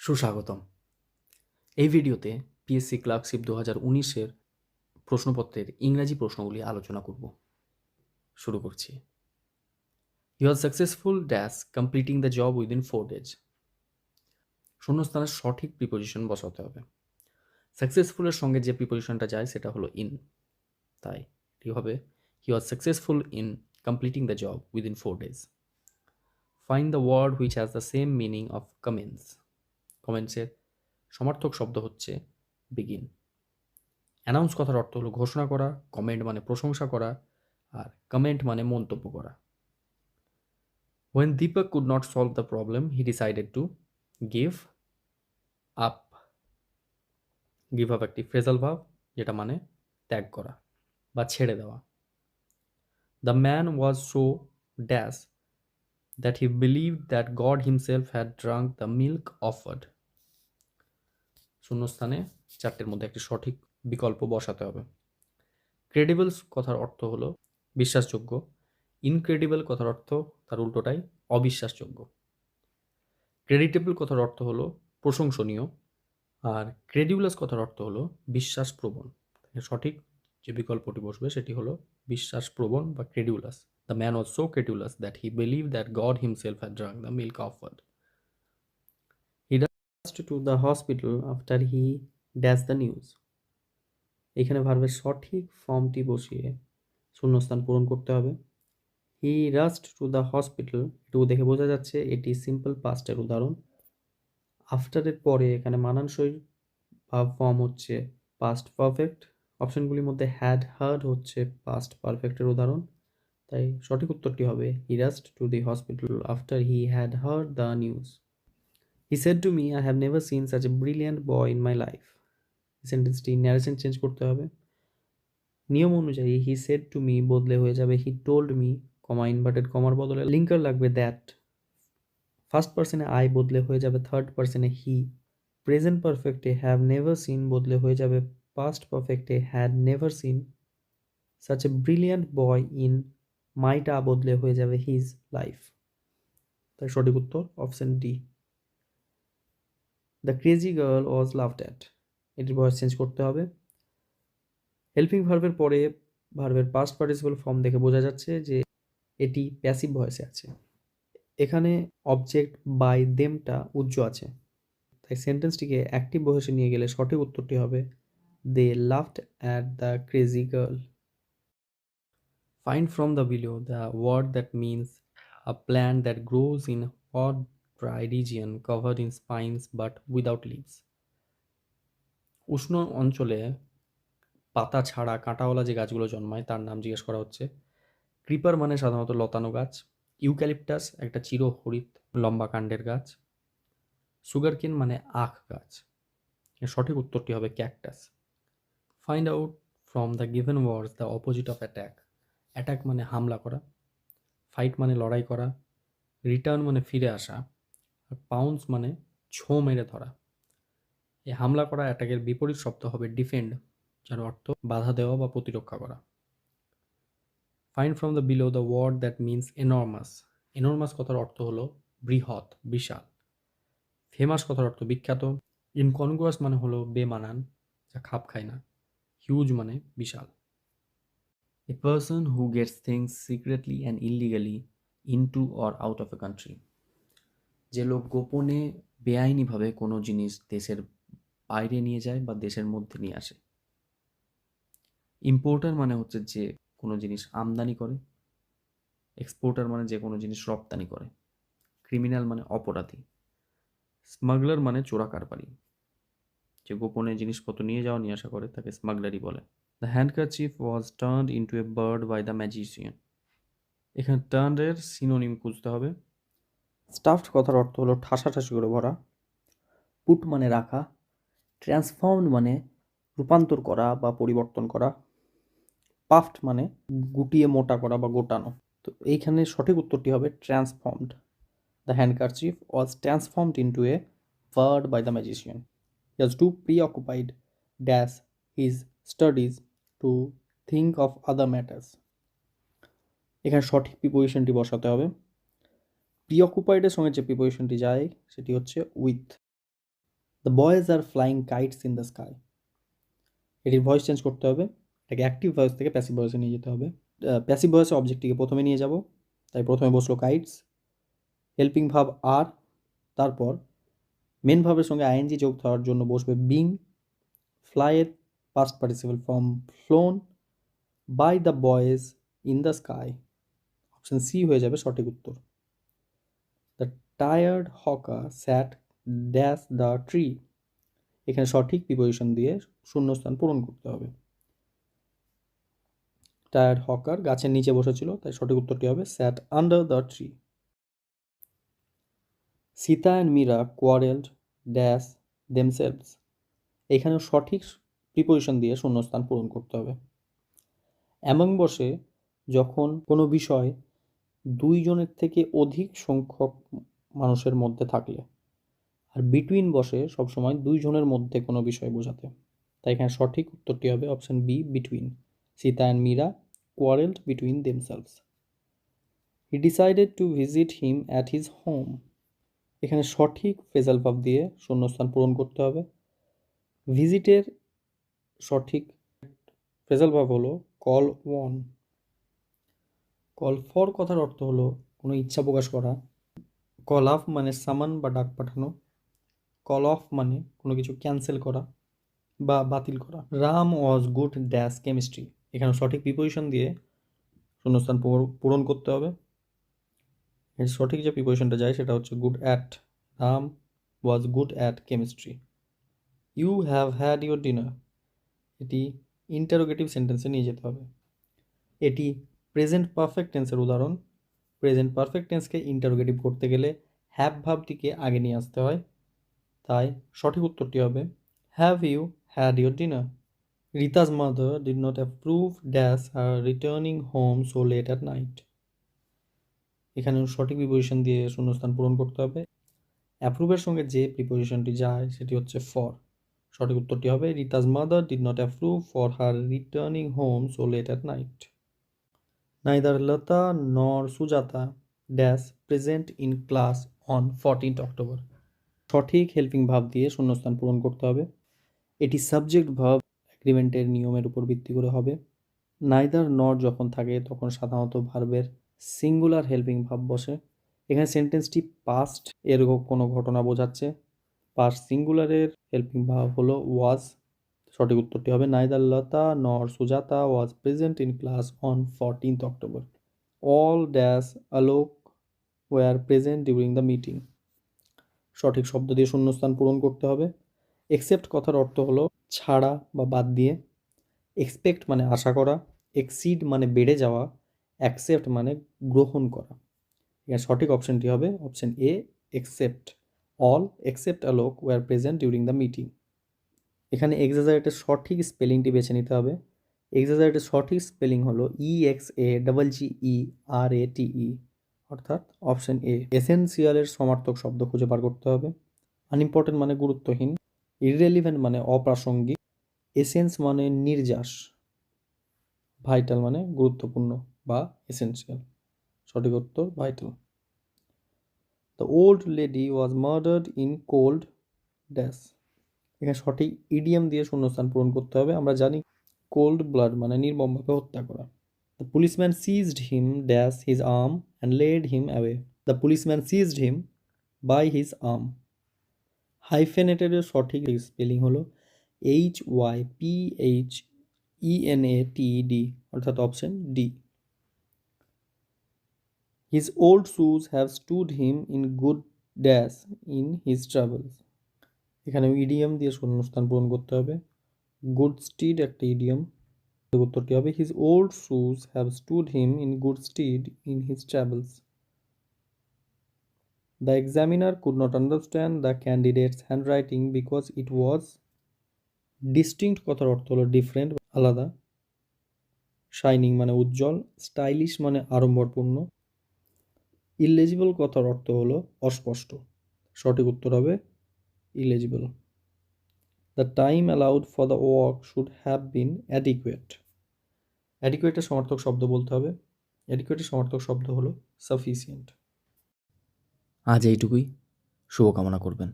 সুস্বাগতম। এই ভিডিওতে পিএসসি ক্লার্কশিপ 2019-এর প্রশ্নপত্রের ইংরাজি প্রশ্নগুলি আলোচনা করব। শুরু করছি। You are successful dash completing the job within 4 days। শূন্যস্থানের সঠিক প্রিপোজিশন বসাতে হবে। সাকসেসফুলের সঙ্গে যে প্রিপোজিশনটা যায় সেটা হলো ইন, তাই এটি হবে you are successful in completing the job within 4 days। Find the word which has the same meaning of comments. কমেন্টসের সমার্থক শব্দ হচ্ছে বিগিন। অ্যানাউন্স কথার অর্থ হলো ঘোষণা করা, কমেন্ট মানে প্রশংসা করা, আর কমেন্ট মানে মন্তব্য করা। When Deepak could not solve the problem, he decided to give up. Give up একটি ফ্রেজাল ভার্ব যেটা মানে ত্যাগ করা বা ছেড়ে দেওয়া। The man was so dash that he believed that God himself had drunk the milk offered. শূন্যস্থানে চারটের মধ্যে একটি সঠিক বিকল্প বসাতে হবে। ক্রেডিবলস কথার অর্থ হলো বিশ্বাসযোগ্য। ইনক্রেডিবল কথার অর্থ তার উল্টোটাই অবিশ্বাসযোগ্য। ক্রেডিটেবল কথার অর্থ হলো প্রশংসনীয়, আর ক্রেডিউলাস কথার অর্থ হলো বিশ্বাসপ্রবণ। সঠিক যে বিকল্পটি বসবে সেটি হলো বিশ্বাসপ্রবণ বা credulous. The man was so credulous that he believe that God himself had drunk the milk offered. He rushed to the hospital after he dash the news. এখানে ভার্বের সঠিক ফর্মটি বসিয়ে শূন্যস্থান পূরণ করতে হবে। He rushed to the hospital, এটুকু দেখে বোঝা যাচ্ছে এটি সিম্পল পাস্টের উদাহরণ। আফটারের পরে এখানে মানানসই ভার্ব ফর্ম হচ্ছে পাস্ট পারফেক্ট। অপশনগুলির মধ্যে হ্যাড হার্ড হচ্ছে পাস্ট পারফেক্টের উদাহরণ, তাই সঠিক উত্তরটি হবে he rushed to the hospital after he had heard the news. He said to me I have never seen such a brilliant boy in my life. সেন্টেন্সটি ন্যারেশন চেঞ্জ করতে হবে। নিয়ম অনুযায়ী হি সেড টু মি বদলে হয়ে যাবে he told me, comma inverted কমার বদলে লিঙ্কার লাগবে দ্যাট। ফার্স্ট পার্সনে আই বদলে হয়ে যাবে থার্ড পার্সনে হি। প্রেজেন্ট পারফেক্টে হ্যাভ নেভার সিন বদলে হয়ে যাবে পাস্ট পারফেক্টে had never seen. Such a brilliant boy in মাইটা বদলে হয়ে যাবে হিজ লাইফ। তাই সঠিক উত্তর option D. The crazy girl was laughed at, এটির ভয়েস চেঞ্জ করতে হবে। হেল্পিং ভার্বের পরে ভার্বের পাস্ট পার্টিসিপল ফর্ম দেখে বোঝা যাচ্ছে যে এটি প্যাসিভ ভয়েসে আছে। এখানে অবজেক্ট বাই দেমটা উজ্জ্ব আছে, তাই সেন্টেন্সটিকে অ্যাক্টিভ ভয়েসে নিয়ে গেলে সঠিক উত্তরটি হবে they laughed at the crazy girl. Find from the below the word that means a plant that grows in hot dry region covered in spines but without leaves. উষ্ণ অঞ্চলে পাতা ছাড়া কাঁটাওয়ালা যে গাছগুলো জন্মায় তার নাম জিজ্ঞেস করা হচ্ছে। ক্রিপার মানে সাধারণত লতানো গাছ। ইউক্যালিপটাস একটা চিরহরিৎ লম্বা কাণ্ডের গাছ। সুগারকেন মানে আখ গাছ। এর সঠিক উত্তরটি হবে cactus. Find out from the given words the opposite of attack. Attack মানে হামলা করা, ফাইট মানে লড়াই করা, রিটার্ন মানে ফিরে আসা, আর পাউন্স মানে ছোঁ মেরে ধরা। এই হামলা করা অ্যাটাকের বিপরীত শব্দ হবে ডিফেন্ড, যার অর্থ বাধা দেওয়া বা প্রতিরক্ষা করা। Find from the below the word that means enormous. Enormous কথার অর্থ হলো বৃহৎ, বিশাল। ফেমাস কথার অর্থ বিখ্যাত। ইনকনগ্রুয়াস মানে হলো বেমানান, যা খাপ খায় না। হিউজ মানে বিশাল। A person who gets things secretly and illegally into or out of a country. যে লোক গোপনে বেআইনিভাবে কোনো জিনিস দেশের বাইরে নিয়ে যায় বা দেশের মধ্যে নিয়ে আসে। ইম্পোর্টার মানে হচ্ছে যে কোনো জিনিস আমদানি করে। এক্সপোর্টার মানে যে কোনো জিনিস রপ্তানি করে। ক্রিমিনাল মানে অপরাধী। স্মাগলার মানে চোরা কারবারি, যে গোপনে জিনিসপত্র নিয়ে যাওয়া নিয়ে আসা করে তাকে স্মাগলারই বলে। The handkerchief was turned into a bird by the magician. এখানে টার্নডের সিনোনিম খুঁজতে হবে। স্টাফড কথার অর্থ হলো ঠাসাঠাসি করে ভরা। পুট মানে রাখা। ট্রান্সফর্মড মানে রূপান্তর করা বা পরিবর্তন করা। পাফড মানে গুটিয়ে মোটা করা বা গোটানো। তো এইখানে সঠিক উত্তরটি হবে transformed. The handkerchief was transformed into a bird by the magician. He was too preoccupied dash his studies to think of other matters. এখানে সঠিক প্রিপোজিশনটি বসাতে হবে। প্রিঅকুপাইডের সঙ্গে যে প্রিপোজিশনটি যায় সেটি হচ্ছে with. The boys are flying kites in the sky. এটির ভয়েস চেঞ্জ করতে হবে, এটাকে অ্যাক্টিভ ভয়েস থেকে প্যাসিভ ভয়েসে নিয়ে যেতে হবে। প্যাসিভ ভয়েসে অবজেক্টটিকে প্রথমে নিয়ে যাব, তাই প্রথমে বসলো কাইটস, হেল্পিং ভাব আর, তারপর মেন ভাবের সঙ্গে আইএনজি যোগ হওয়ার জন্য বসবে বিং, ফ্লাইয়ের past participle form flown, by the boys in the sky. Option C হয়ে যাবে সঠিক উত্তর। The tired hawker sat dash the tree. এখানে সঠিক প্রিপোজিশন দিয়ে শূন্যস্থান পূরণ করতে হবে। টায়ার্ড হকার গাছের নিচে বসেছিল, তাই সঠিক উত্তরটি হবে sat under the tree. Sita and Meera quarrelled dash themselves. এখানে সঠিক প্রিপোজিশন দিয়ে শূন্যস্থান পূরণ করতে হবে। এমন বসে যখন কোনো বিষয় দুইজনের থেকে অধিক সংখ্যক মানুষের মধ্যে থাকলে, আর বিটুইন বসে সবসময় দুইজনের মধ্যে কোনো বিষয় বোঝাতে, তাই এখানে সঠিক উত্তরটি হবে option B between. Sita and Meera quarrelled between themselves. He decided to visit him at his home. এখানে সঠিক ফ্রেজাল ভার্ব দিয়ে শূন্যস্থান পূরণ করতে হবে। ভিজিটের সঠিক ফ্রেজাল ভার্ব হলো কল ওয়ান। কল ফর কথার অর্থ হলো কোনো ইচ্ছা প্রকাশ করা। কল অফ মানে সামান বা ডাক পাঠানো। কল অফ মানে কোনো কিছু ক্যান্সেল করা বা বাতিল করা। Ram was good dash chemistry. এখানে সঠিক প্রিপোজিশন দিয়ে শূন্যস্থান পূরণ করতে হবে। এর সঠিক যে প্রিপোজিশনটা যায় সেটা হচ্ছে good at. Ram was good at chemistry. You have had your dinner. এটি ইন্টারোগেটিভ সেন্টেন্সে নিয়ে যেতে হবে। এটি প্রেজেন্ট পারফেক্ট টেন্সের উদাহরণ। প্রেজেন্ট পারফেক্ট টেন্সকে ইন্টারোগেটিভ করতে গেলে হ্যাভ ভাবটিকে আগে নিয়ে আসতে হয়, তাই সঠিক উত্তরটি হবে have you had your dinner. রিতা's mother did not approve dash her returning home so late at night. এখানে সঠিক প্রিপোজিশন দিয়ে শূন্যস্থান পূরণ করতে হবে। অ্যাপ্রুভের সঙ্গে যে প্রিপোজিশনটি যায় সেটি হচ্ছে ফর। সঠিক উত্তরটি হবে রিতা's mother did not approve for her returning home so late at night. Neither Lata nor Sujata dash present in class on 14th October. সঠিক হেল্পিং ভাব দিয়ে শূন্যস্থান পূরণ করতে হবে। এটি সাবজেক্ট ভার্ব এগ্রিমেন্টের নিয়মের উপর ভিত্তি করে হবে। নাইদার নর যখন থাকে তখন সাধারণত ভার্বের সিঙ্গুলার হেল্পিং ভাব বসে। এখানে সেন্টেন্সটি পাস্ট এর কোনো ঘটনা বোঝাচ্ছে। পাস্ট সিঙ্গুলারের হেল্পিং ভাব হলো ওয়াজ। সঠিক উত্তরটি হবে নাইদার লতা নর Sujata was present in class on 14th October. All dash Alok were present during the meeting. সঠিক শব্দ দিয়ে শূন্যস্থান পূরণ করতে হবে। এক্সেপ্ট কথার অর্থ হলো ছাড়া বা বাদ দিয়ে। এক্সপেক্ট মানে আশা করা। এক্সিড মানে বেড়ে যাওয়া। অ্যাকসেপ্ট মানে গ্রহণ করা। এখানে সঠিক অপশনটি হবে option A except. All except Alok were present during the meeting. এখানে এক্সাজারেটের সঠিক স্পেলিংটি বেছে নিতে হবে। এক্সাজারেটের সঠিক স্পেলিং হলো EXAGGERATE, অর্থাৎ অপশন এ। এসেনশিয়ালের সমার্থক শব্দ খুঁজে বার করতে হবে। আনইম্পর্টেন্ট মানে গুরুত্বহীন। ইররেলিভেন্ট মানে অপ্রাসঙ্গিক। এসেন্স মানে নির্যাস। ভাইটাল মানে গুরুত্বপূর্ণ বা এসেনশিয়াল। সঠিক উত্তর vital. The old lady was murdered in cold dash. এখানে সঠিক ইডিএম দিয়ে শূন্যস্থান পূরণ করতে হবে। আমরা জানি কোল্ড ব্লাড মানে নির্মমভাবে হত্যা করা। The policeman seized him dash his arm and led him away. The policeman seized him by his arm. হাইফেনেটেডের সঠিক স্পেলিং হলো HYPHENATED, অর্থাৎ option D. His old shoes have stood him in good dash in his travels. এখানে idiom দিয়ে শূন্যস্থান পূরণ করতে হবে। গুড স্টিড একটা ইডিয়াম। উত্তরটি হবে his old shoes have stood him in good stead in his travels. The examiner could not understand the candidates handwriting because it was. Distinct কথার অর্থ হলো ডিফারেন্ট, আলাদা। শাইনিং মানে উজ্জ্বল। স্টাইলিশ মানে আড়ম্বরপূর্ণ। ইলেজিবল কথার অর্থ হলো অস্পষ্ট। সঠিক উত্তর হবে illegible. The time allowed for the work should have been adequate. অ্যাডিকুয়েটের সমার্থক শব্দ বলতে হবে। অ্যাডিকুয়েটের সমার্থক শব্দ হলো সাফিসিয়েন্ট। আজ এইটুকুই, শুভকামনা করবেন।